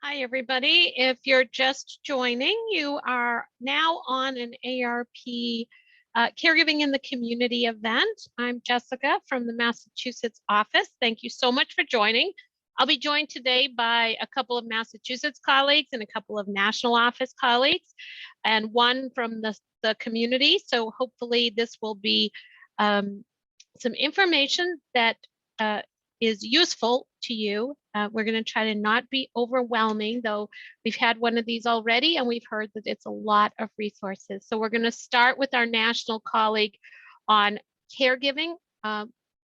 Hi, everybody. If you're just joining, you are now on an ARP Caregiving in the Community event. I'm Jessica from the Massachusetts office. Thank you so much for joining. I'll be joined today by a couple of Massachusetts colleagues and a couple of national office colleagues, and one from the community. So hopefully this will be some information that is useful to you. We're going to try to not be overwhelming, though we've had one of these already and we've heard that it's a lot of resources. So we're going to start with our national colleague on caregiving.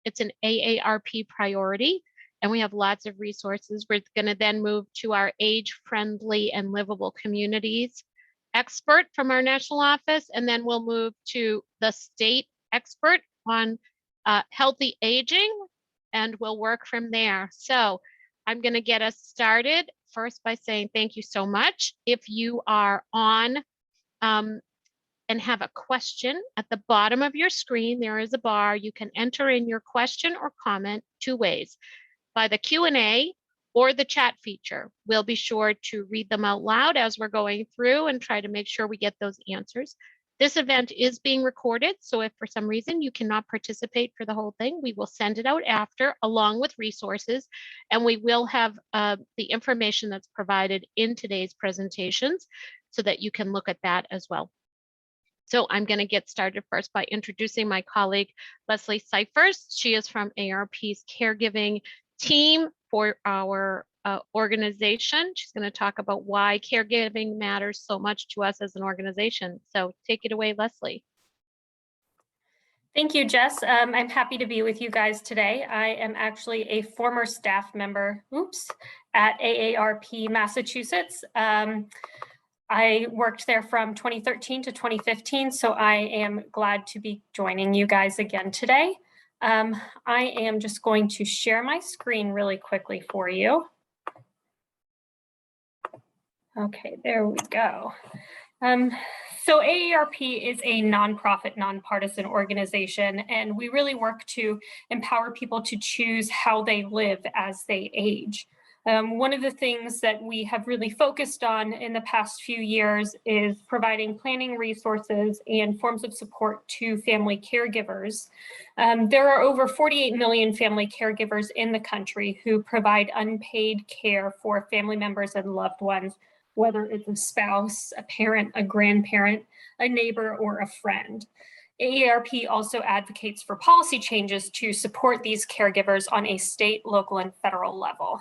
It's an AARP priority and we have lots of resources. We're going to then move to our age-friendly and livable communities expert from our national office, and then we'll move to the state expert on healthy aging, and we'll work from there. So I'm going to get us started first by saying thank you so much. If you are on and have a question, at the bottom of your screen, there is a bar. You can enter in your question or comment two ways, by the Q&A or the chat feature. We'll be sure to read them out loud as we're going through and try to make sure we get those answers. This event is being recorded, so if for some reason you cannot participate for the whole thing, we will send it out after along with resources, and we will have the information that's provided in today's presentations so that you can look at that as well. So I'm going to get started first by introducing my colleague, Leslie Cyphers. She is from ARP's caregiving team for our organization. She's going to talk about why caregiving matters so much to us as an organization. So take it away, Leslie. Thank you, Jess. I'm happy to be with you guys today. I am actually a former staff member, at AARP Massachusetts. I worked there from 2013 to 2015, so I am glad to be joining you guys again today. I am just going to share my screen really quickly for you. Okay, there we go. So AARP is a nonprofit, nonpartisan organization, and we really work to empower people to choose how they live as they age. One of the things that we have really focused on in the past few years is providing planning resources and forms of support to family caregivers. There are over 48 million family caregivers in the country who provide unpaid care for family members and loved ones, whether it's a spouse, a parent, a grandparent, a neighbor, or a friend. AARP also advocates for policy changes to support these caregivers on a state, local, and federal level.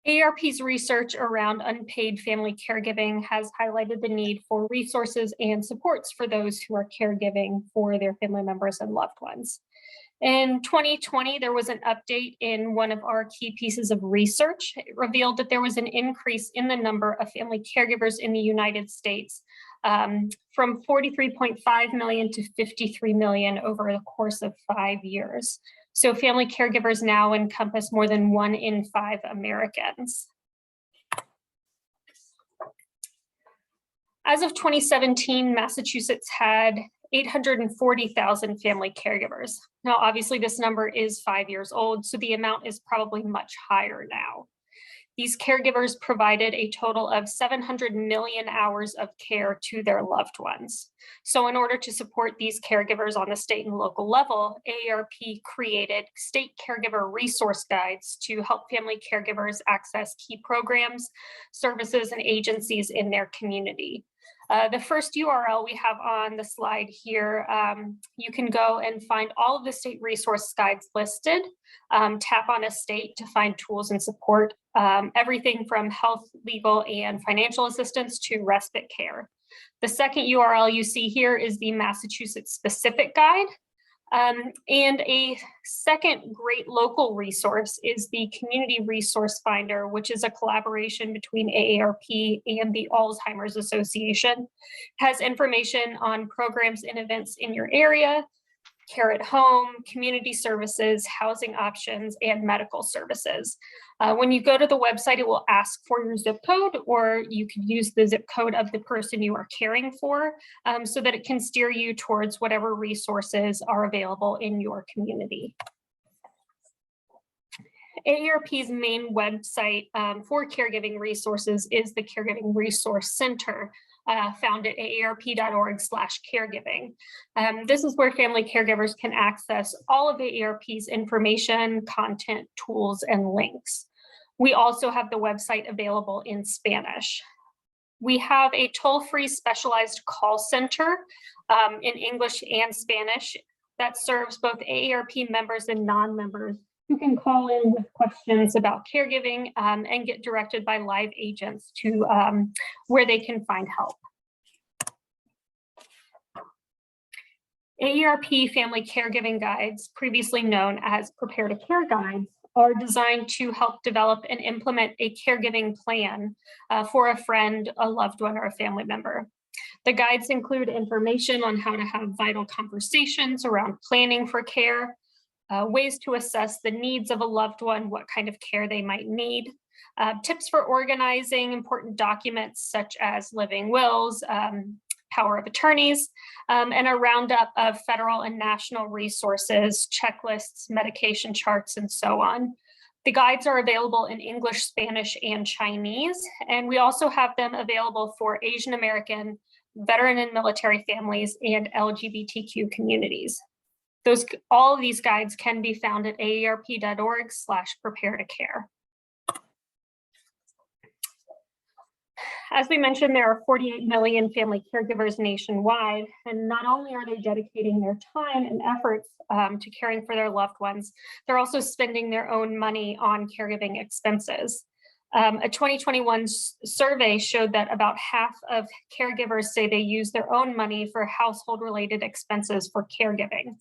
AARP's research around unpaid family caregiving has highlighted the need for resources and supports for those who are caregiving for their family members and loved ones. In 2020, there was an update in one of our key pieces of research. It revealed that there was an increase in the number of family caregivers in the United States from 43.5 million to 53 million over the course of 5 years. So family caregivers now encompass more than 1 in 5 Americans. As of 2017, Massachusetts had 840,000 family caregivers. Now, obviously this number is 5 years old, so the amount is probably much higher now. These caregivers provided a total of 700 million hours of care to their loved ones. So in order to support these caregivers on the state and local level, AARP created state caregiver resource guides to help family caregivers access key programs, services, and agencies in their community. The first URL we have on the slide here, you can go and find all of the state resource guides listed. Tap on a state to find tools and support, everything from health, legal, and financial assistance to respite care. The second URL you see here is the Massachusetts specific guide. And a second great local resource is the Community Resource Finder, which is a collaboration between AARP and the Alzheimer's Association. It has information on programs and events in your area, care at home, community services, housing options, and medical services. When you go to the website, it will ask for your zip code, or you can use the zip code of the person you are caring for so that it can steer you towards whatever resources are available in your community. AARP's main website for caregiving resources is the Caregiving Resource Center, found at aarp.org/caregiving. This is where family caregivers can access all of AARP's information, content, tools, and links. We also have the website available in Spanish. We have a toll-free specialized call center in English and Spanish that serves both AARP members and non-members who can call in with questions about caregiving and get directed by live agents to where they can find help. AARP Family Caregiving Guides, previously known as Prepare to Care Guides, are designed to help develop and implement a caregiving plan for a friend, a loved one, or a family member. The guides include information on how to have vital conversations around planning for care, ways to assess the needs of a loved one, what kind of care they might need, tips for organizing important documents such as living wills, power of attorneys, and a roundup of federal and national resources, checklists, medication charts, and so on. The guides are available in English, Spanish, and Chinese, and we also have them available for Asian American, veteran and military families, and LGBTQ communities. All of these guides can be found at aarp.org/prepare to care. As we mentioned, there are 48 million family caregivers nationwide, and not only are they dedicating their time and efforts to caring for their loved ones, they're also spending their own money on caregiving expenses. A 2021 survey showed that about half of caregivers say they use their own money for household-related expenses for caregiving.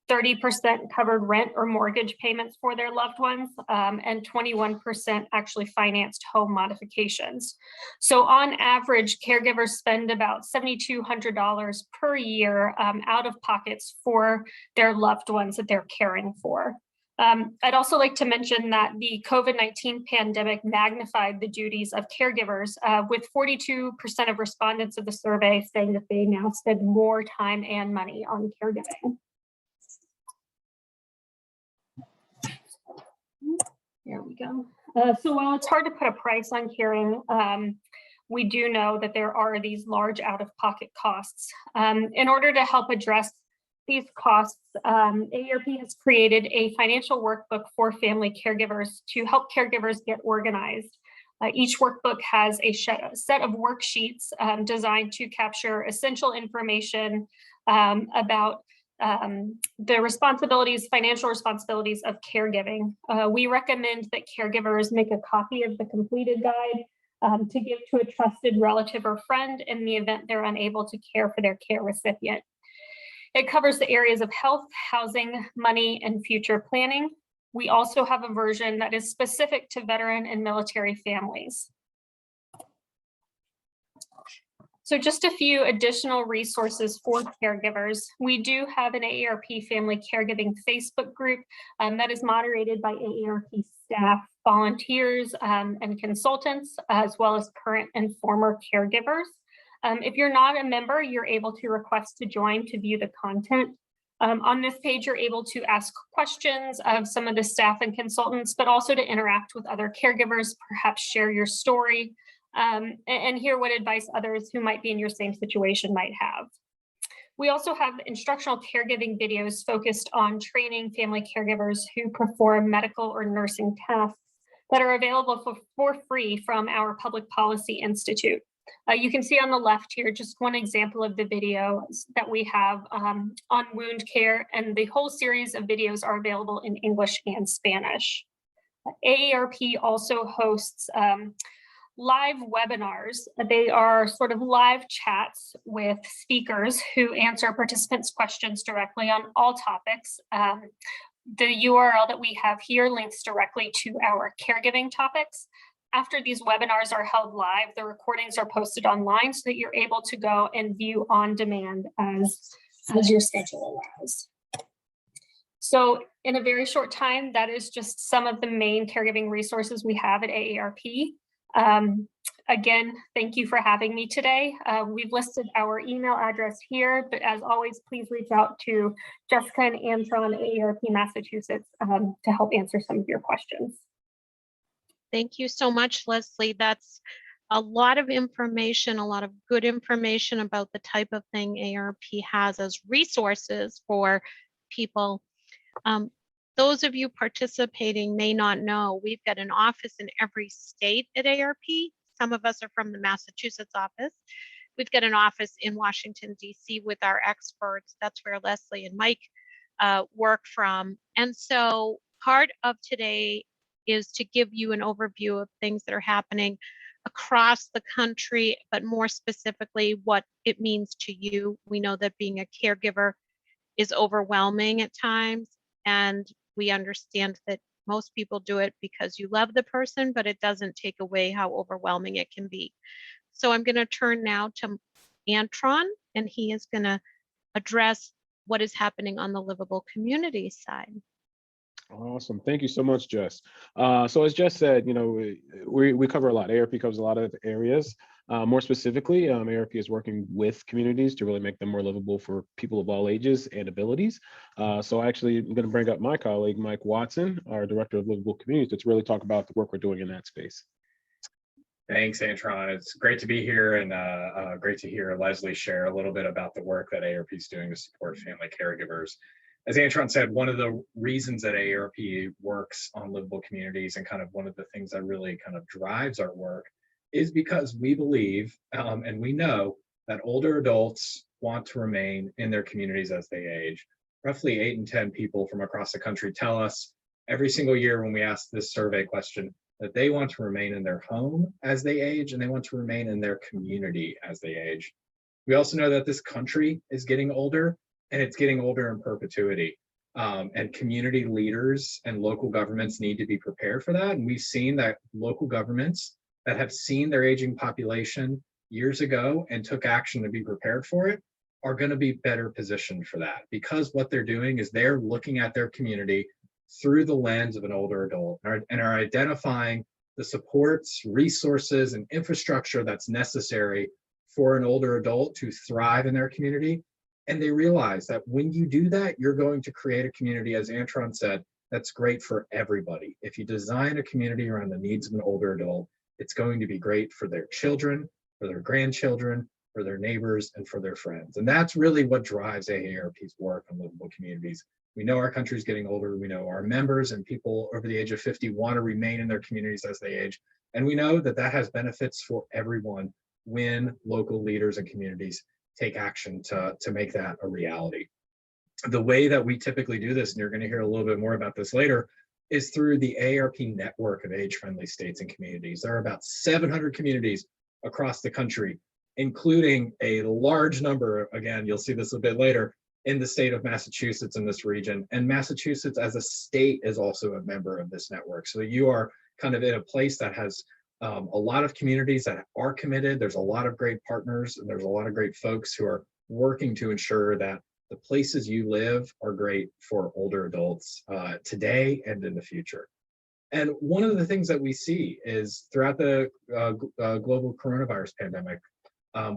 30% covered rent or mortgage payments for their loved ones, and 21% actually financed home modifications. So on average, caregivers spend about $7,200 per year out of pockets for their loved ones that they're caring for. I'd also like to mention that the COVID-19 pandemic magnified the duties of caregivers, with 42% of respondents of the survey saying that they now spend more time and money on caregiving. There we go. So while it's hard to put a price on caring, we do know that there are these large out-of-pocket costs. In order to help address these costs, AARP has created a financial workbook for family caregivers to help caregivers get organized. Each workbook has a set of worksheets designed to capture essential information about the financial responsibilities of caregiving. We recommend that caregivers make a copy of the completed guide to give to a trusted relative or friend in the event they're unable to care for their care recipient. It covers the areas of health, housing, money, and future planning. We also have a version that is specific to veteran and military families. So just a few additional resources for caregivers. We do have an AARP Family Caregiving Facebook group that is moderated by AARP staff, volunteers, and consultants, as well as current and former caregivers. If you're not a member, you're able to request to join to view the content. On this page, you're able to ask questions of some of the staff and consultants, but also to interact with other caregivers, perhaps share your story, and hear what advice others who might be in your same situation might have. We also have instructional caregiving videos focused on training family caregivers who perform medical or nursing tasks that are available for free from our Public Policy Institute. You can see on the left here just one example of the videos that we have on wound care, and the whole series of videos are available in English and Spanish. AARP also hosts live webinars. They are sort of live chats with speakers who answer participants' questions directly on all topics. The URL that we have here links directly to our caregiving topics. After these webinars are held live, the recordings are posted online so that you're able to go and view on demand as your schedule allows. So in a very short time, that is just some of the main caregiving resources we have at AARP. Again, thank you for having me today. We've listed our email address here, but as always, please reach out to Jessica and Antron at AARP Massachusetts to help answer some of your questions. Thank you so much, Leslie. That's a lot of information, a lot of good information about the type of thing ARP has as resources for people. Um, those of you participating may not know, we've got an office in every state at ARP. Some of us are from the Massachusetts office. We've got an office in Washington, D.C. with our experts. That's where Leslie and Mike work from. And so part of today is to give you an overview of things that are happening across the country, but more specifically, what it means to you. We know that being a caregiver is overwhelming at times, and we understand that most people do it because you love the person, but it doesn't take away how overwhelming it can be. So I'm going to turn now to Antron, and he is going to address what is happening on the livable community side. Awesome. Thank you so much, Jess. So as Jess said, we cover a lot. ARP covers a lot of areas. More specifically, ARP is working with communities to really make them more livable for people of all ages and abilities. So actually, I'm going to bring up my colleague, Mike Watson, our Director of Livable Communities, to really talk about the work we're doing in that space. Thanks, Antron. It's great to be here, and great to hear Leslie share a little bit about the work that ARP is doing to support family caregivers. As Antron said, one of the reasons that ARP works on livable communities, and kind of one of the things that really kind of drives our work, is because we believe and we know that older adults want to remain in their communities as they age. Roughly 8 in 10 people from across the country tell us every single year when we ask this survey question that they want to remain in their home as they age, and they want to remain in their community as they age. We also know that this country is getting older, and it's getting older in perpetuity. And community leaders and local governments need to be prepared for that. And we've seen that local governments that have seen their aging population years ago and took action to be prepared for it are going to be better positioned for that, because what they're doing is they're looking at their community through the lens of an older adult, and are identifying the supports, resources, and infrastructure that's necessary for an older adult to thrive in their community. And they realize that when you do that, you're going to create a community, as Antron said, that's great for everybody. If you design a community around the needs of an older adult, it's going to be great for their children, for their grandchildren, for their neighbors, and for their friends. And that's really what drives AARP's work on livable communities. We know our country's getting older. We know our members and people over the age of 50 want to remain in their communities as they age. And we know that that has benefits for everyone when local leaders and communities take action to make that a reality. The way that we typically do this, and you're going to hear a little bit more about this later, is through the ARP network of age-friendly states and communities. There are about 700 communities across the country, including a large number, again, you'll see this a bit later, in the state of Massachusetts in this region. And Massachusetts as a state is also a member of this network. So you are kind of in a place that has a lot of communities that are committed. There's a lot of great partners, and there's a lot of great folks who are working to ensure that the places you live are great for older adults today and in the future. And one of the things that we see is throughout the global coronavirus pandemic,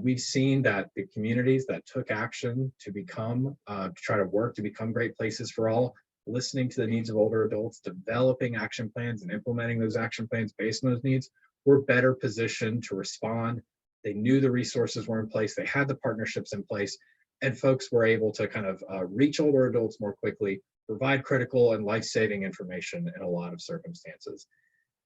we've seen that the communities that took action to become, to try to work to become great places for all, listening to the needs of older adults, developing action plans and implementing those action plans based on those needs, were better positioned to respond. They knew the resources were in place, they had the partnerships in place, and folks were able to kind of reach older adults more quickly, provide critical and life-saving information in a lot of circumstances.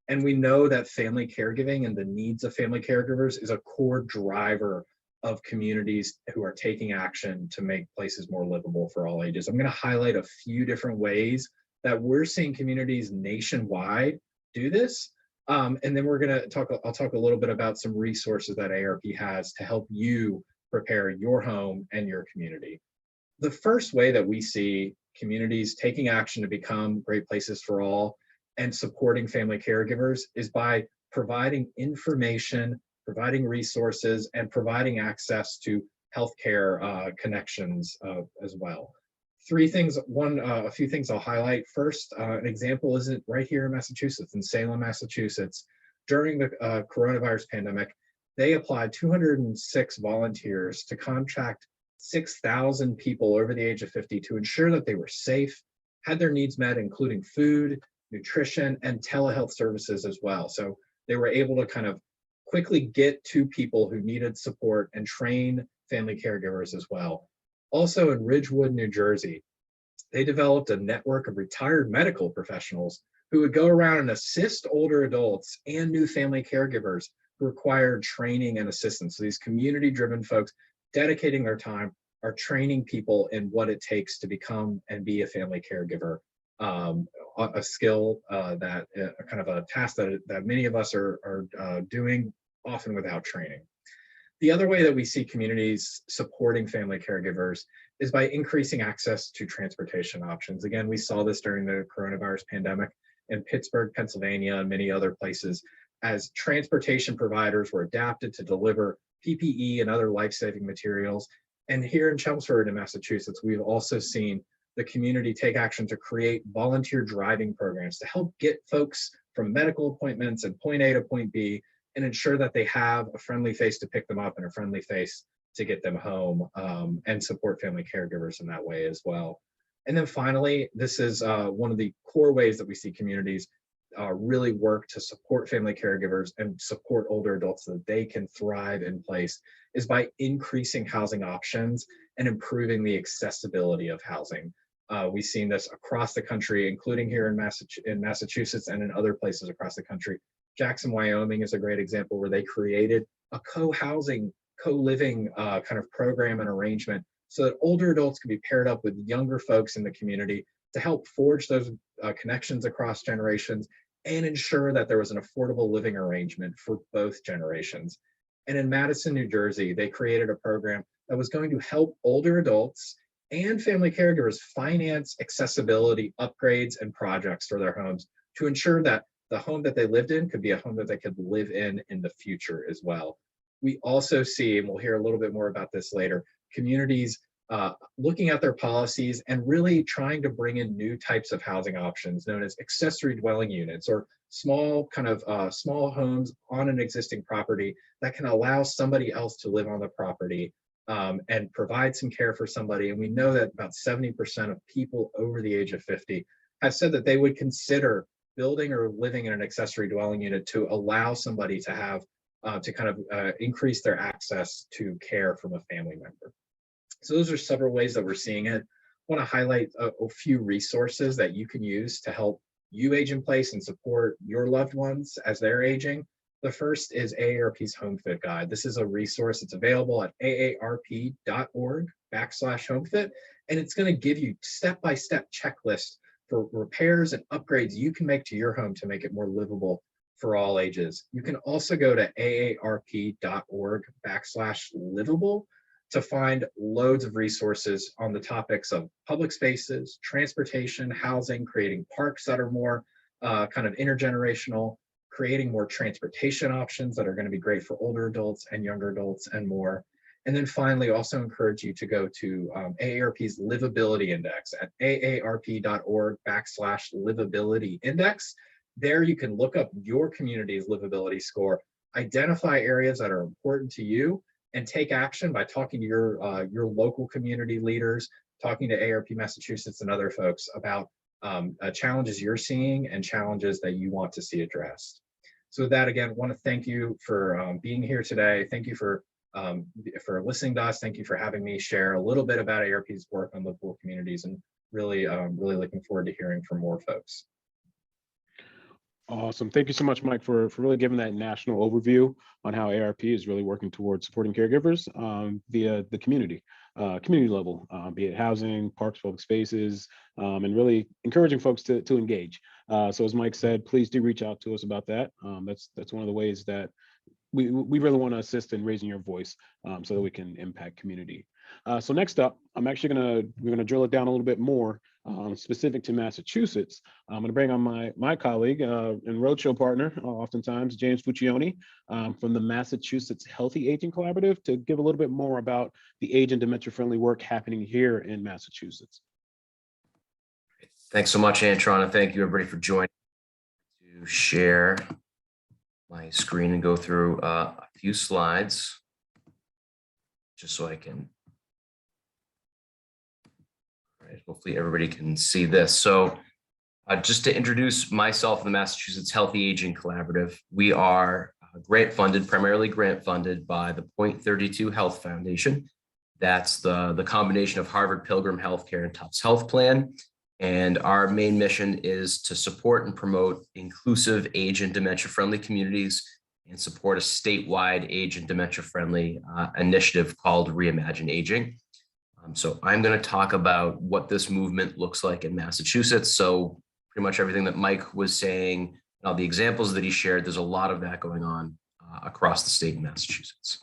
And we know that family caregiving and the needs of family caregivers is a core driver of communities who are taking action to make places more livable for all ages. I'm going to highlight a few different ways that we're seeing communities nationwide do this. And then we're going to I'll talk a little bit about some resources that ARP has to help you prepare your home and your community. The first way that we see communities taking action to become great places for all and supporting family caregivers is by providing information, providing resources, and providing access to healthcare connections as well. A few things I'll highlight. First, an example is right here in Massachusetts, in Salem, Massachusetts. During the coronavirus pandemic, they applied 206 volunteers to contact 6,000 people over the age of 50 to ensure that they were safe, had their needs met, including food, nutrition, and telehealth services as well. So they were able to kind of quickly get to people who needed support and train family caregivers as well. Also in Ridgewood, New Jersey, they developed a network of retired medical professionals who would go around and assist older adults and new family caregivers who required training and assistance. So these community-driven folks dedicating their time are training people in what it takes to become and be a family caregiver, a skill that kind of a task that many of us are doing often without training. The other way that we see communities supporting family caregivers is by increasing access to transportation options. Again, we saw this during the coronavirus pandemic in Pittsburgh, Pennsylvania, and many other places, as transportation providers were adapted to deliver PPE and other life-saving materials. And here in Chelmsford in Massachusetts, we've also seen the community take action to create volunteer driving programs to help get folks from medical appointments and point A to point B and ensure that they have a friendly face to pick them up and a friendly face to get them home, and support family caregivers in that way as well. And then finally, this is one of the core ways that we see communities really work to support family caregivers and support older adults so that they can thrive in place, is by increasing housing options and improving the accessibility of housing. We've seen this across the country, including here in Massachusetts and in other places across the country. Jackson, Wyoming is a great example where they created a co-housing, co-living kind of program and arrangement so that older adults can be paired up with younger folks in the community to help forge those connections across generations and ensure that there was an affordable living arrangement for both generations. And in Madison, New Jersey, they created a program that was going to help older adults and family caregivers finance accessibility upgrades and projects for their homes to ensure that the home that they lived in could be a home that they could live in the future as well. We also see, and we'll hear a little bit more about this later, communities looking at their policies and really trying to bring in new types of housing options known as accessory dwelling units, or small kind of small homes on an existing property that can allow somebody else to live on the property and provide some care for somebody. And we know that about 70% of people over the age of 50 have said that they would consider building or living in an accessory dwelling unit to allow somebody to have to kind of increase their access to care from a family member. So those are several ways that we're seeing it. I want to highlight a few resources that you can use to help you age in place and support your loved ones as they're aging. The first is AARP's Home Fit Guide. This is a resource that's available at aarp.org/homefit, and it's going to give you step-by-step checklists for repairs and upgrades you can make to your home to make it more livable for all ages. You can also go to aarp.org/livable to find loads of resources on the topics of public spaces, transportation, housing, creating parks that are more kind of intergenerational, creating more transportation options that are going to be great for older adults and younger adults and more. And then finally, also encourage you to go to AARP's Livability Index at aarp.org/livability index. There you can look up your community's livability score, identify areas that are important to you, and take action by talking to your local community leaders, talking to AARP Massachusetts and other folks about challenges you're seeing and challenges that you want to see addressed. So with that, again, I want to thank you for being here today. Thank you for listening to us. Thank you for having me share a little bit about AARP's work on livable communities, and really looking forward to hearing from more folks. Awesome. Thank you so much, Mike, for really giving that national overview on how AARP is really working towards supporting caregivers via the community level, be it housing, parks, public spaces, and really encouraging folks to engage. So as Mike said, please do reach out to us about that. That's one of the ways that we really want to assist in raising your voice so that we can impact community. So next up, we're gonna drill it down a little bit more specific to Massachusetts. I'm gonna bring on my colleague and roadshow partner, oftentimes, James Fuccione from the Massachusetts Healthy Aging Collaborative, to give a little bit more about the age and dementia-friendly work happening here in Massachusetts. Thanks so much, Antron, and thank you everybody for joining to share my screen and go through a few slides just so I can, all right, hopefully everybody can see this. So Just to introduce myself and the Massachusetts Healthy Aging Collaborative, we are grant funded, primarily grant funded by the Point 32 Health Foundation. That's the combination of Harvard Pilgrim Healthcare and Tufts Health Plan. And our main mission is to support and promote inclusive age and dementia-friendly communities and support a statewide age and dementia-friendly initiative called Reimagine Aging. So I'm going to talk about what this movement looks like in Massachusetts. So pretty much everything that Mike was saying, all the examples that he shared, there's a lot of that going on across the state of Massachusetts.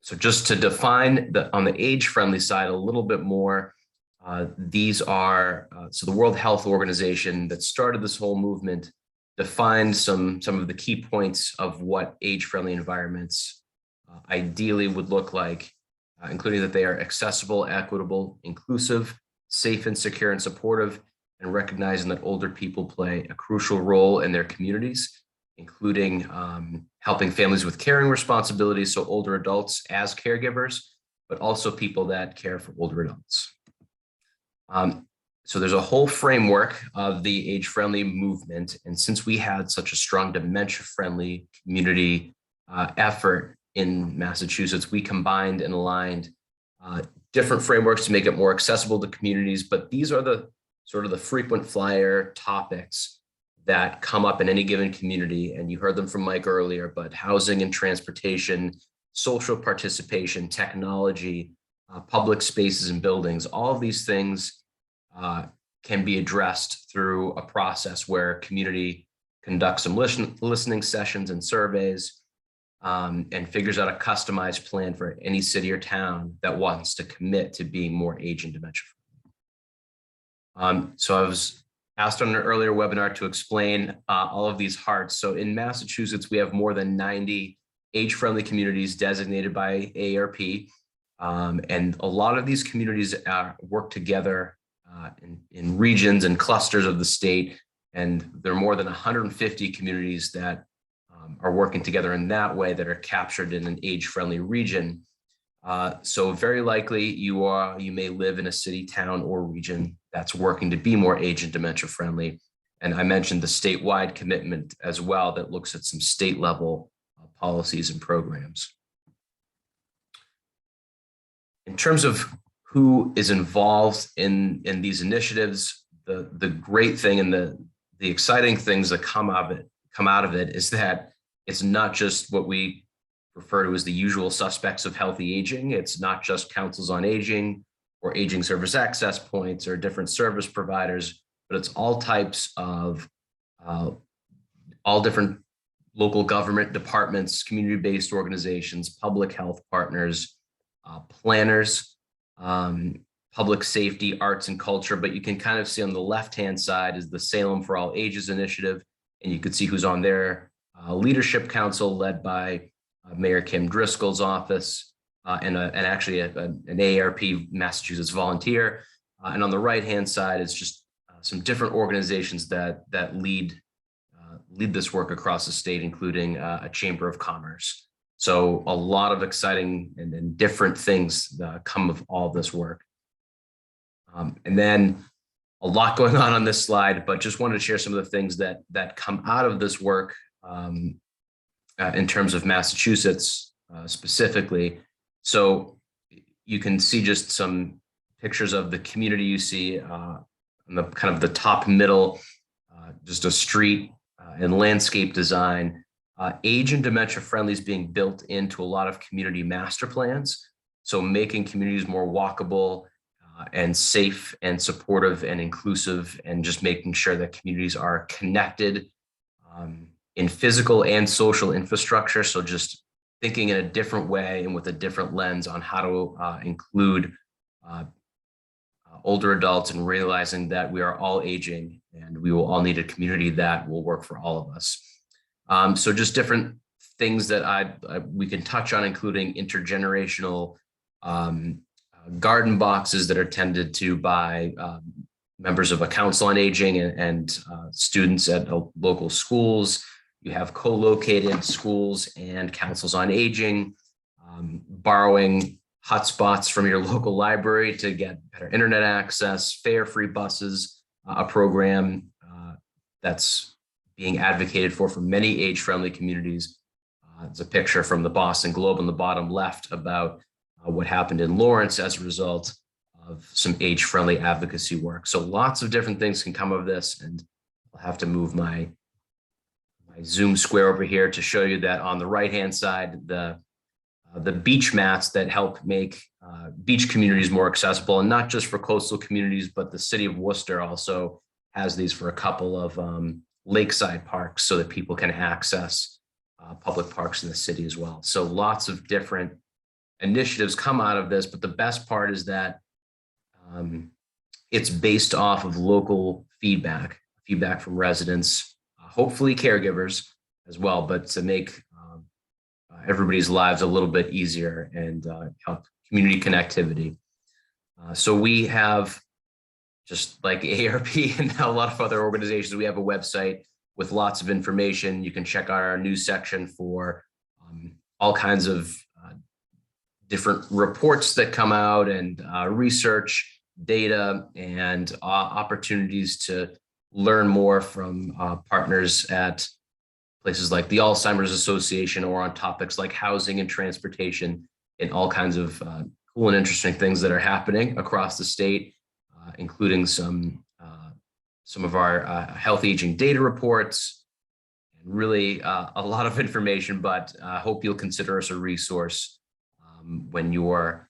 So just to define on the age-friendly side a little bit more, these are, so the World Health Organization that started this whole movement defined some of the key points of what age-friendly environments ideally would look like, including that they are accessible, equitable, inclusive, safe and secure and supportive, and recognizing that older people play a crucial role in their communities, including helping families with caring responsibilities, so older adults as caregivers, but also people that care for older adults. So there's a whole framework of the age-friendly movement. And since we had such a strong dementia-friendly community effort in Massachusetts, we combined and aligned different frameworks to make it more accessible to communities. But these are the sort of the frequent flyer topics that come up in any given community. And you heard them from Mike earlier, but housing and transportation, social participation, technology, public spaces and buildings, all of these things can be addressed through a process where community conducts some listening sessions and surveys and figures out a customized plan for any city or town that wants to commit to being more age and dementia friendly. So I was asked on an earlier webinar to explain all of these hearts. So in Massachusetts, we have more than 90 age-friendly communities designated by AARP. And a lot of these communities work together in regions and clusters of the state. And there are more than 150 communities that are working together in that way that are captured in an age-friendly region. So very likely you may live in a city, town, or region that's working to be more age and dementia friendly. And I mentioned the statewide commitment as well that looks at some state level policies and programs. In terms of who is involved in these initiatives, the great thing and the exciting things that come out of it is that it's not just what we refer to as the usual suspects of healthy aging. It's not just councils on aging or aging service access points or different service providers, but it's all types of all different local government departments, community-based organizations, public health partners, planners, public safety, arts and culture. But you can kind of see on the left-hand side is the Salem for All Ages initiative, and you can see who's on their leadership council led by Mayor Kim Driscoll's office and actually an AARP Massachusetts volunteer. And on the right-hand side is just some different organizations that lead this work across the state, including a Chamber of Commerce. So a lot of exciting and different things come of all this work. And then a lot going on this slide, but just wanted to share some of the things that come out of this work in terms of Massachusetts specifically. So you can see just some pictures of the community you see on the kind of the top middle, just a street and landscape design. Age and dementia friendly is being built into a lot of community master plans. So making communities more walkable and safe and supportive and inclusive, and just making sure that communities are connected in physical and social infrastructure. So just thinking in a different way and with a different lens on how to include older adults, and realizing that we are all aging and we will all need a community that will work for all of us. So just different things that we can touch on, including intergenerational garden boxes that are tended to by members of a council on aging and students at local schools. You have co-located schools and councils on aging, borrowing hotspots from your local library to get better internet access, fare-free buses, a program that's being advocated for many age-friendly communities. It's a picture from the Boston Globe on the bottom left about what happened in Lawrence as a result of some age-friendly advocacy work. So lots of different things can come of this, and I'll have to move my Zoom square over here to show you that on the right-hand side, the beach mats that help make beach communities more accessible, and not just for coastal communities, but the city of Worcester also has these for a couple of lakeside parks so that people can access public parks in the city as well. So lots of different initiatives come out of this, but the best part is that it's based off of local feedback from residents, hopefully caregivers as well, but to make everybody's lives a little bit easier and help community connectivity. So we have, just like AARP and a lot of other organizations, we have a website with lots of information. You can check out our news section for all kinds of different reports that come out and research, data, and opportunities to learn more from partners at places like the Alzheimer's Association, or on topics like housing and transportation, and all kinds of cool and interesting things that are happening across the state, including some of our health aging data reports, and really a lot of information, but I hope you'll consider us a resource when you're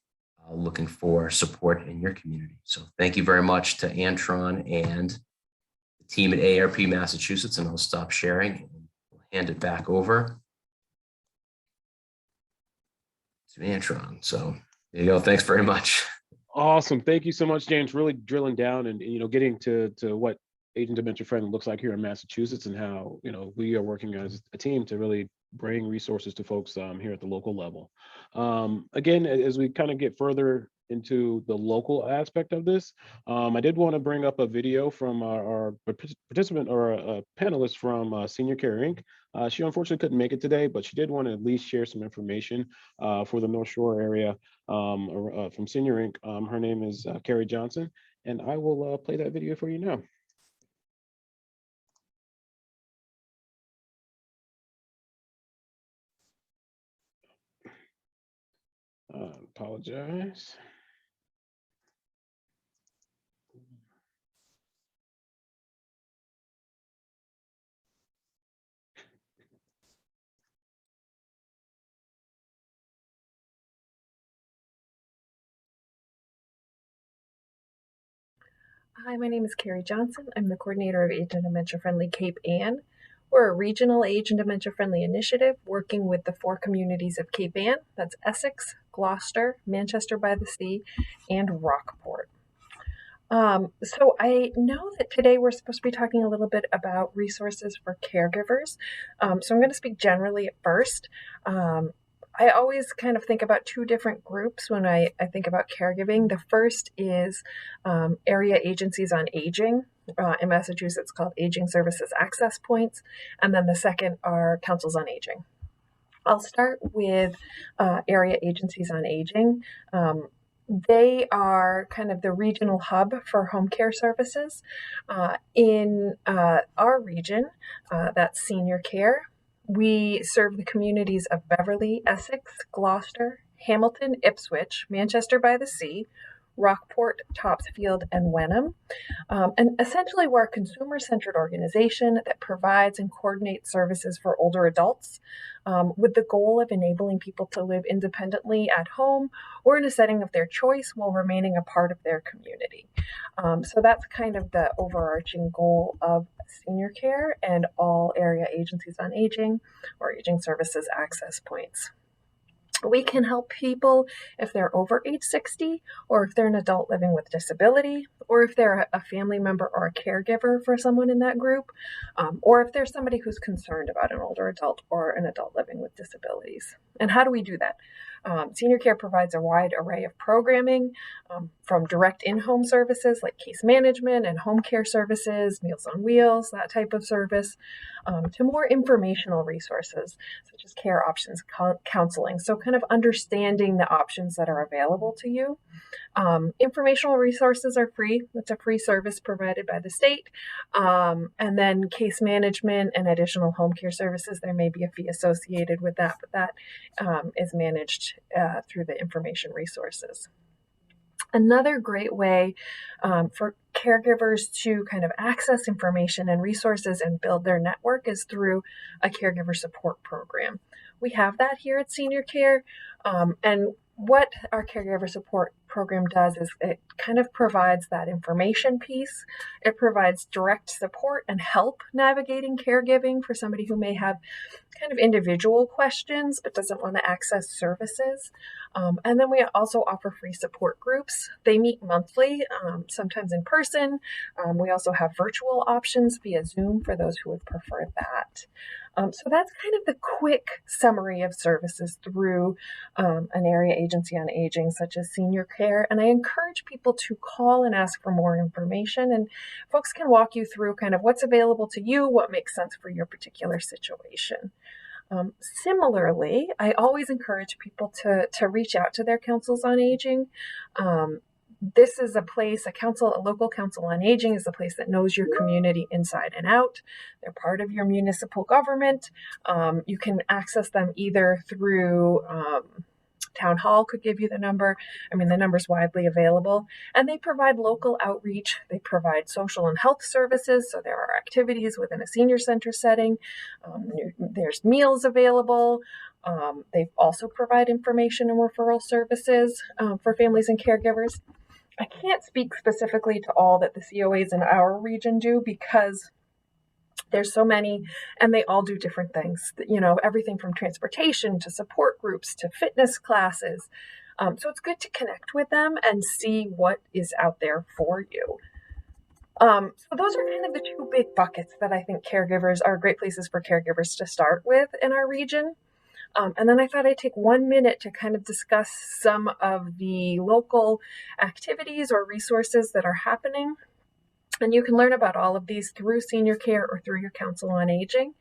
looking for support in your community. So thank you very much to Antron and the team at AARP Massachusetts, and I'll stop sharing and hand it back over to Antron. So there you go. Thanks very much. Awesome. Thank you so much, James. Really drilling down and getting to what Aging Dementia Friendly looks like here in Massachusetts, and how we are working as a team to really bring resources to folks here at the local level. Again, as we kind of get further into the local aspect of this, I did want to bring up a video from our participant, or a panelist from Senior Care Inc. She unfortunately couldn't make it today, but she did want to at least share some information for the North Shore area from Senior Inc. Her name is Carrie Johnson, and I will play that video for you now. Apologize. Hi, my name is Carrie Johnson. I'm the coordinator of Age and Dementia Friendly Cape Ann. We're a regional age and dementia friendly initiative working with the 4 communities of Cape Ann. That's Essex, Gloucester, Manchester by the Sea, and Rockport. So I know that today we're supposed to be talking a little bit about resources for caregivers. So I'm going to speak generally at first. I always kind of think about 2 different groups when I think about caregiving. The first is area agencies on aging, in Massachusetts called Aging Services Access Points. And then the second are councils on aging. I'll start with area agencies on aging. They are kind of the regional hub for home care services. In our region, that's senior care. We serve the communities of Beverly, Essex, Gloucester, Hamilton, Ipswich, Manchester by the Sea, Rockport, Topsfield, and Wenham. And essentially, we're a consumer-centered organization that provides and coordinates services for older adults with the goal of enabling people to live independently at home or in a setting of their choice while remaining a part of their community. So that's kind of the overarching goal of senior care and all area agencies on aging or aging services access points. We can help people if they're over age 60, or if they're an adult living with disability, or if they're a family member or a caregiver for someone in that group, or if there's somebody who's concerned about an older adult or an adult living with disabilities. And how do we do that? Senior Care provides a wide array of programming, from direct in-home services like case management and home care services, Meals on Wheels, that type of service, to more informational resources such as care options counseling. So kind of understanding the options that are available to you. Informational resources are free. It's a free service provided by the state. And then case management and additional home care services, there may be a fee associated with that, but that is managed through the information resources. Another great way for caregivers to kind of access information and resources and build their network is through a caregiver support program. We have that here at Senior Care, and what our caregiver support program does is it kind of provides that information piece. It provides direct support and help navigating caregiving for somebody who may have kind of individual questions but doesn't want to access services. And then we also offer free support groups. They meet monthly, sometimes in person. We also have virtual options via Zoom for those who would prefer that. So that's kind of the quick summary of services through an area agency on aging, such as Senior Care. And I encourage people to call and ask for more information. And folks can walk you through kind of what's available to you, what makes sense for your particular situation. Similarly, I always encourage people to reach out to their councils on aging. This is a place, a local council on aging is a place that knows your community inside and out. They're part of your municipal government. You can access them either through Town Hall could give you the number. I mean, the number's widely available. And they provide local outreach. They provide social and health services. So there are activities within a senior center setting. There's meals available. They also provide information and referral services for families and caregivers. I can't speak specifically to all that the COAs in our region do because there's so many and they all do different things, everything from transportation to support groups to fitness classes. So it's good to connect with them and see what is out there for you. So those are kind of the two big buckets that I think caregivers are great places for caregivers to start with in our region. And then I thought I'd take 1 minute to kind of discuss some of the local activities or resources that are happening. And you can learn about all of these through Senior Care or through your Council on Aging.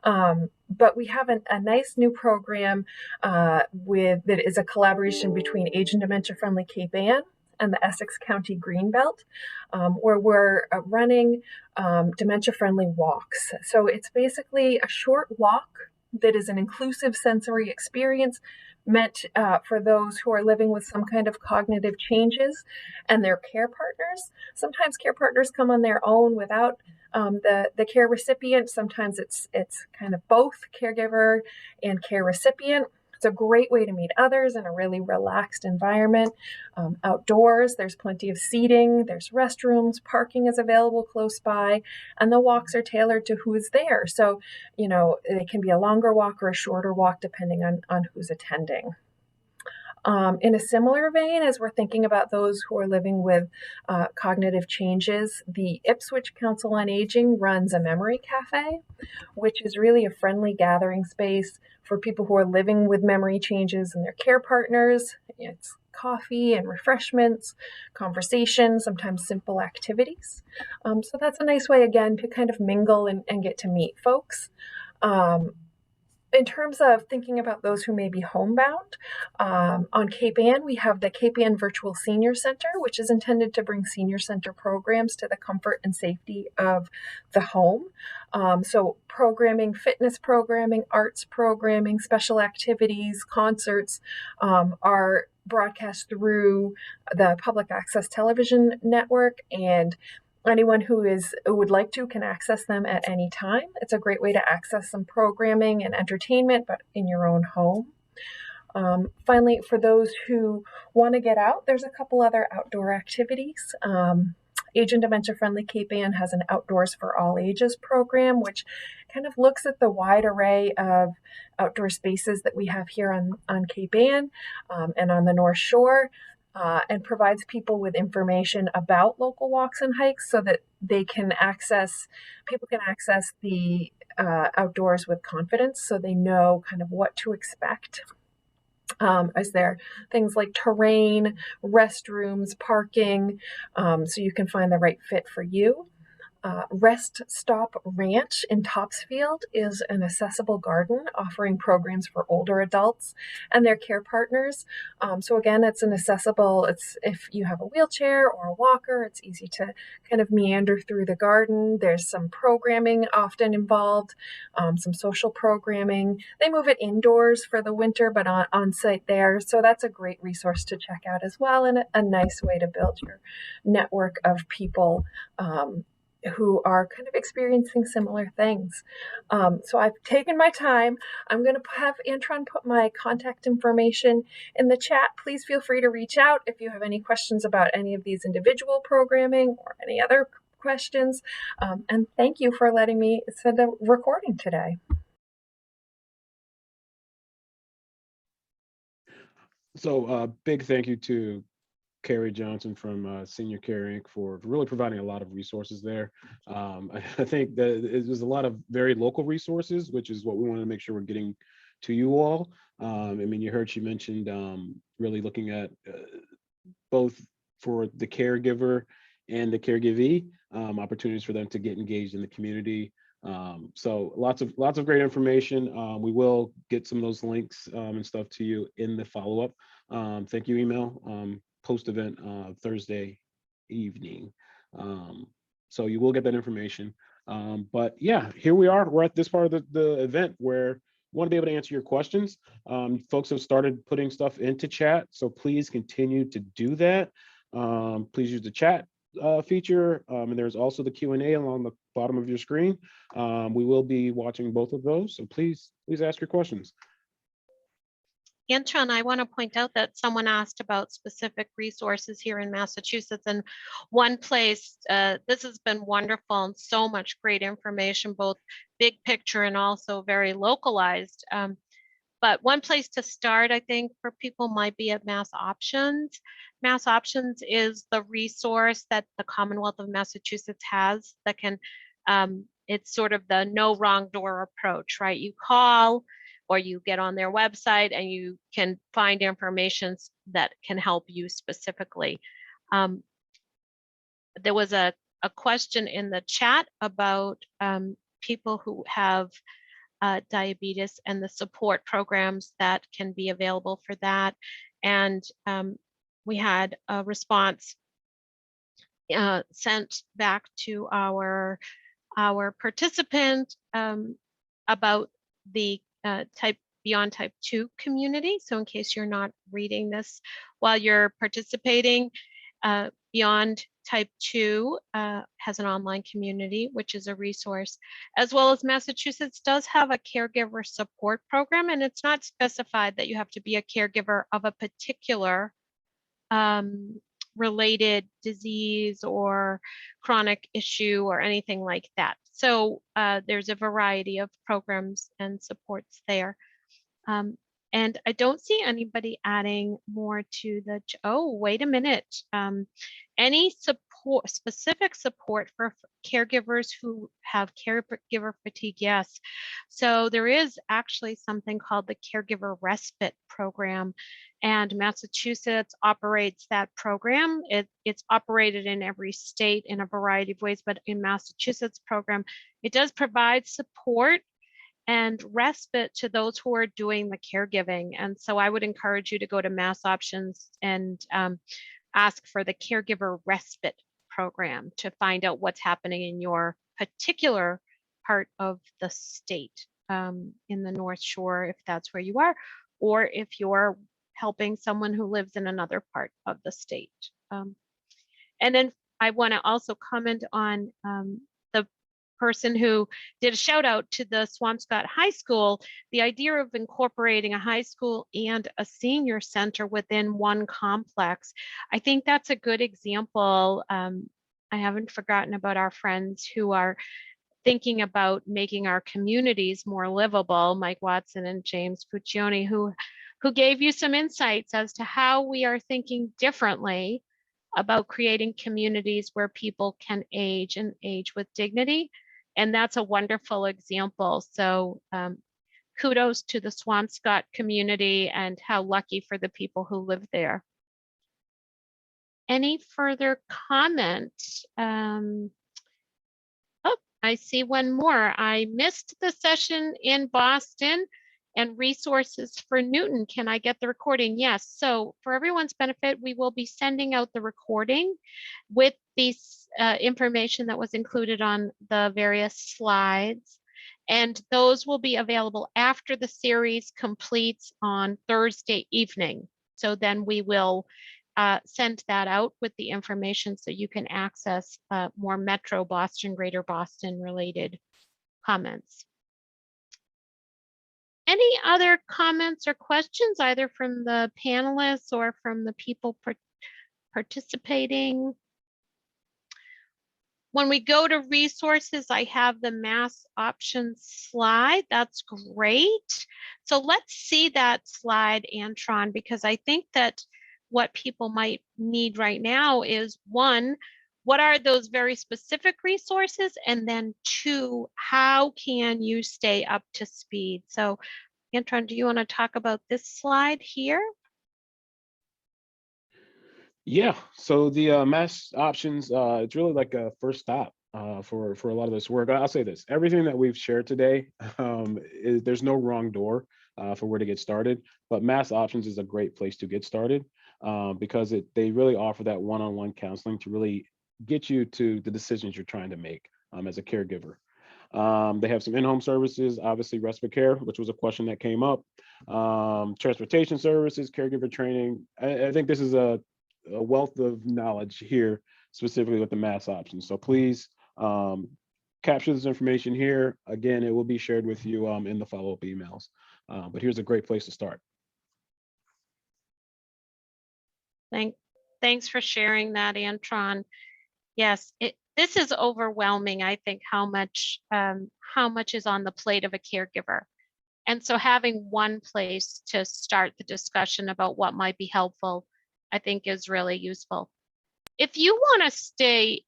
But we have a nice new program that is a collaboration between Age and Dementia Friendly Cape Ann and the Essex County Greenbelt, where we're running dementia-friendly walks. So it's basically a short walk that is an inclusive sensory experience meant for those who are living with some kind of cognitive changes and their care partners. Sometimes care partners come on their own without the care recipient. Sometimes it's kind of both caregiver and care recipient. It's a great way to meet others in a really relaxed environment. Outdoors, there's plenty of seating, there's restrooms, parking is available close by, and the walks are tailored to who is there. So, it can be a longer walk or a shorter walk depending on who's attending. In a similar vein, as we're thinking about those who are living with cognitive changes, the Ipswich Council on Aging runs a memory cafe, which is really a friendly gathering space for people who are living with memory changes and their care partners. It's coffee and refreshments, conversation, sometimes simple activities. So that's a nice way, again, to kind of mingle and get to meet folks. In terms of thinking about those who may be homebound, on Cape Ann, we have the Cape Ann Virtual Senior Center, which is intended to bring senior center programs to the comfort and safety of the home. So programming, fitness programming, arts programming, special activities, concerts are broadcast through the public access television network, and anyone who would like to can access them at any time. It's a great way to access some programming and entertainment, but in your own home. Finally, for those who want to get out, there's a couple other outdoor activities. Age and Dementia Friendly Cape Ann has an Outdoors for All Ages program, which kind of looks at the wide array of outdoor spaces that we have here on Cape Ann and on the North Shore. And provides people with information about local walks and hikes so that people can access the outdoors with confidence, so they know kind of what to expect. Is there things like terrain, restrooms, parking, so you can find the right fit for you. Rest Stop Ranch in Topsfield is an accessible garden offering programs for older adults and their care partners. So again, it's an accessible, it's if you have a wheelchair or a walker, it's easy to kind of meander through the garden. There's some programming often involved, some social programming. They move it indoors for the winter, but on site there. So that's a great resource to check out as well, and a nice way to build your network of people who are kind of experiencing similar things. So I've taken my time. I'm going to have Antron put my contact information in the chat. Please feel free to reach out if you have any questions about any of these individual programming or any other questions. And thank you for letting me send a recording today. So big thank you to Carrie Johnson from Senior Care Inc. for really providing a lot of resources there. I think that there's a lot of very local resources, which is what we want to make sure we're getting to you all. I mean, you heard she mentioned really looking at both for the caregiver and the caregivee, opportunities for them to get engaged in the community. So lots of great information. We will get some of those links and stuff to you in the follow-up. Thank you, email. Post-event Thursday evening. So you will get that information. But yeah, here we are. We're at this part of the event where we want to be able to answer your questions. Folks have started putting stuff into chat, so please continue to do that. Please use the chat feature, and there's also the Q&A along the bottom of your screen. We will be watching both of those, so please ask your questions. Antron, I want to point out that someone asked about specific resources here in Massachusetts, and one place, this has been wonderful and so much great information, both big picture and also very localized. But one place to start, I think, for people might be at Mass Options. Mass Options is the resource that the Commonwealth of Massachusetts has that can, it's sort of the no wrong door approach, right? You call, or you get on their website and you can find information that can help you specifically. There was a question in the chat about people who have diabetes and the support programs that can be available for that. And we had a response sent back to our participant about the beyond type 2 community. So in case you're not reading this while you're participating, Beyond Type 2 has an online community, which is a resource, as well as Massachusetts does have a caregiver support program, and it's not specified that you have to be a caregiver of a particular related disease or chronic issue or anything like that. So there's a variety of programs and supports there. And I don't see anybody adding more to the, oh, wait a minute. Any support, specific support for caregivers who have caregiver fatigue? Yes. So there is actually something called the Caregiver Respite Program, and Massachusetts operates that program. It's operated in every state in a variety of ways, but in Massachusetts program, it does provide support and respite to those who are doing the caregiving. And so I would encourage you to go to Mass Options and ask for the Caregiver Respite Program to find out what's happening in your particular part of the state, in the North Shore, if that's where you are, or if you're helping someone who lives in another part of the state. And then I want to also comment on the person who did a shout out to the Swampscott High School, the idea of incorporating a high school and a senior center within one complex. I think that's a good example. I haven't forgotten about our friends who are thinking about making our communities more livable, Mike Watson and James Puccioni, who gave you some insights as to how we are thinking differently about creating communities where people can age and age with dignity. And that's a wonderful example. So kudos to the Swampscott community and how lucky for the people who live there. Any further comments? Oh, I see one more. I missed the session in Boston and resources for Newton. Can I get the recording? Yes. So for everyone's benefit, we will be sending out the recording with this information that was included on the various slides. And those will be available after the series completes on Thursday evening. So then we will send that out with the information so you can access more Metro Boston, Greater Boston related comments. Any other comments or questions, either from the panelists or from the people participating? When we go to resources, I have the mass options slide. That's great. So let's see that slide, Antron, because I think that what people might need right now is, one, what are those very specific resources? And then two, how can you stay up to speed? So Antron, do you want to talk about this slide here? Yeah, so the mass options, it's really like a first stop for a lot of this work. I'll say this, everything that we've shared today, there's no wrong door for where to get started, but mass options is a great place to get started because they really offer that one-on-one counseling to really get you to the decisions you're trying to make as a caregiver. They have some in-home services, obviously respite care, which was a question that came up, transportation services, caregiver training. I think this is a wealth of knowledge here, specifically with the mass options. So please capture this information here. Again, it will be shared with you in the follow-up emails. But here's a great place to start. Thanks for sharing that, Antron. Yes, this is overwhelming, I think, how much is on the plate of a caregiver. And so having one place to start the discussion about what might be helpful, I think is really useful. If you want to stay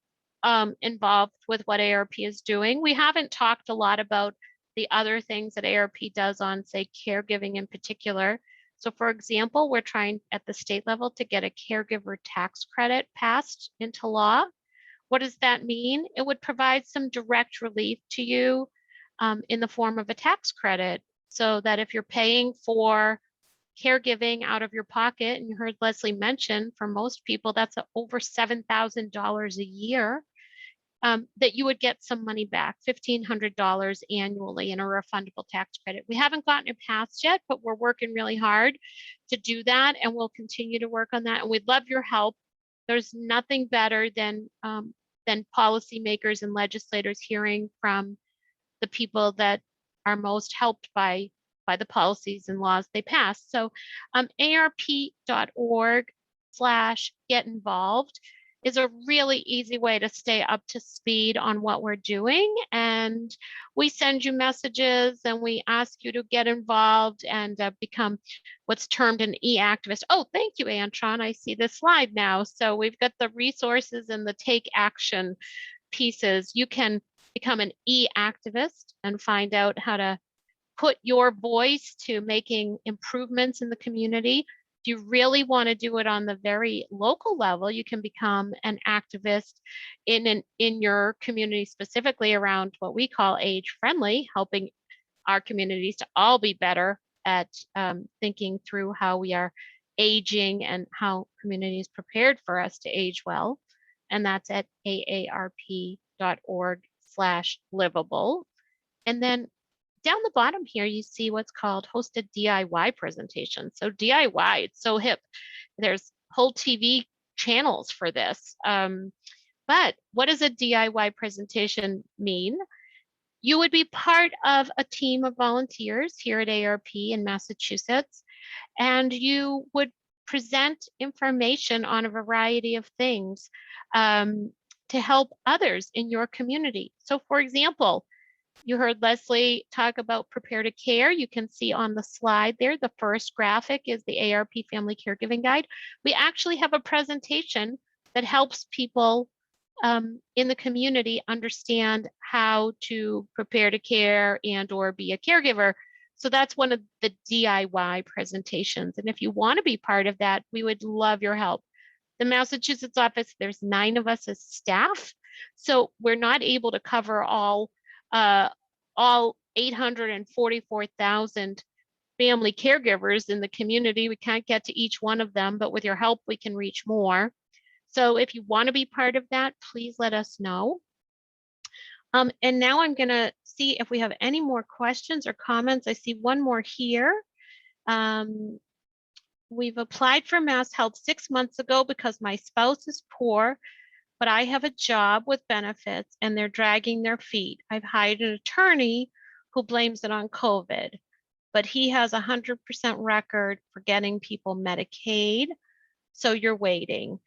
involved with what ARP is doing, we haven't talked a lot about the other things that ARP does on, say, caregiving in particular. So for example, we're trying at the state level to get a caregiver tax credit passed into law. What does that mean? It would provide some direct relief to you in the form of a tax credit, so that if you're paying for caregiving out of your pocket, and you heard Leslie mention, for most people, that's over $7,000 a year, that you would get some money back, $1,500 annually in a refundable tax credit. We haven't gotten it passed yet, but we're working really hard to do that, and we'll continue to work on that. And we'd love your help. There's nothing better than policymakers and legislators hearing from the people that are most helped by the policies and laws they pass. So arp.org/get involved is a really easy way to stay up to speed on what we're doing. And we send you messages and we ask you to get involved and become what's termed an e-activist. Oh, thank you, Antron. I see this slide now. So we've got the resources and the take action pieces. You can become an e-activist and find out how to put your voice to making improvements in the community. If you really want to do it on the very local level, you can become an activist in your community, specifically around what we call age friendly, helping our communities to all be better at thinking through how we are aging and how communities prepared for us to age well. And that's at aarp.org/livable. And then down the bottom here, you see what's called hosted DIY presentations. So DIY, it's so hip. There's whole TV channels for this. But what does a DIY presentation mean? You would be part of a team of volunteers here at ARP in Massachusetts, and you would present information on a variety of things to help others in your community. So for example, you heard Leslie talk about Prepare to Care. You can see on the slide there, the first graphic is the ARP Family Caregiving Guide. We actually have a presentation that helps people in the community understand how to prepare to care and or be a caregiver. So that's one of the DIY presentations. And if you want to be part of that, we would love your help. The Massachusetts office, there's 9 of us as staff. So we're not able to cover all 844,000 family caregivers in the community. We can't get to each one of them, but with your help, we can reach more. So if you want to be part of that, please let us know. And now I'm going to see if we have any more questions or comments. I see one more here. We've applied for Mass Health 6 months ago because my spouse is poor, but I have a job with benefits and they're dragging their feet. I've hired an attorney who blames it on COVID, but he has 100% record for getting people Medicaid. So you're waiting.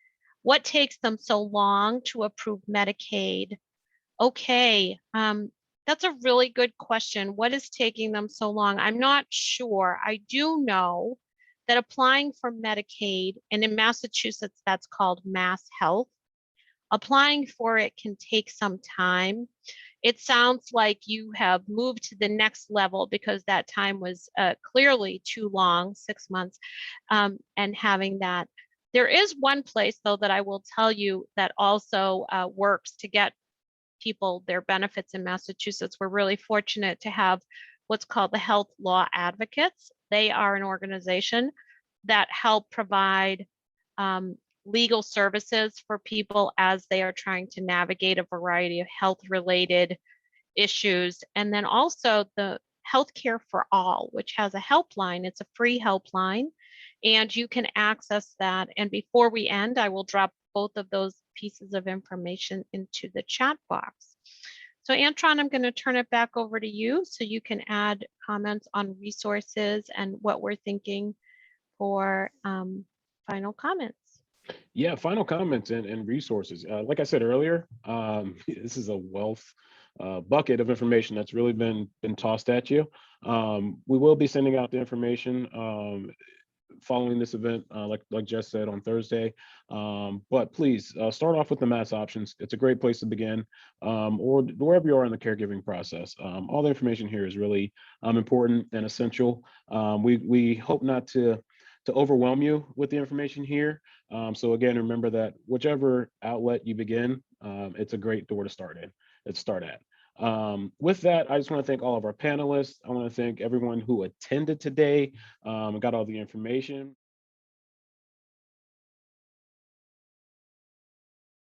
What takes them so long to approve Medicaid? Okay, that's a really good question. What is taking them so long? I'm not sure. I do know that applying for Medicaid, and in Massachusetts, that's called Mass Health, applying for it can take some time. It sounds like you have moved to the next level because that time was clearly too long, 6 months, and having that. There is one place, though, that I will tell you that also works to get people their benefits in Massachusetts. We're really fortunate to have what's called the Health Law Advocates. They are an organization that help provide legal services for people as they are trying to navigate a variety of health-related issues. And then also the Healthcare for All, which has a helpline. It's a free helpline, and you can access that. And before we end, I will drop both of those pieces of information into the chat box. So Antron, I'm going to turn it back over to you so you can add comments on resources and what we're thinking for final comments. Yeah, final comments and resources. Like I said earlier, this is a wealth bucket of information that's really been tossed at you. We will be sending out the information following this event, like Jess said, on Thursday. But please start off with the Mass options. It's a great place to begin, or wherever you are in the caregiving process. All the information here is really important and essential. We hope not to overwhelm you with the information here. So again, remember that whichever outlet you begin, it's a great door to start at. With that, I just want to thank all of our panelists. I want to thank everyone who attended today and got all the information.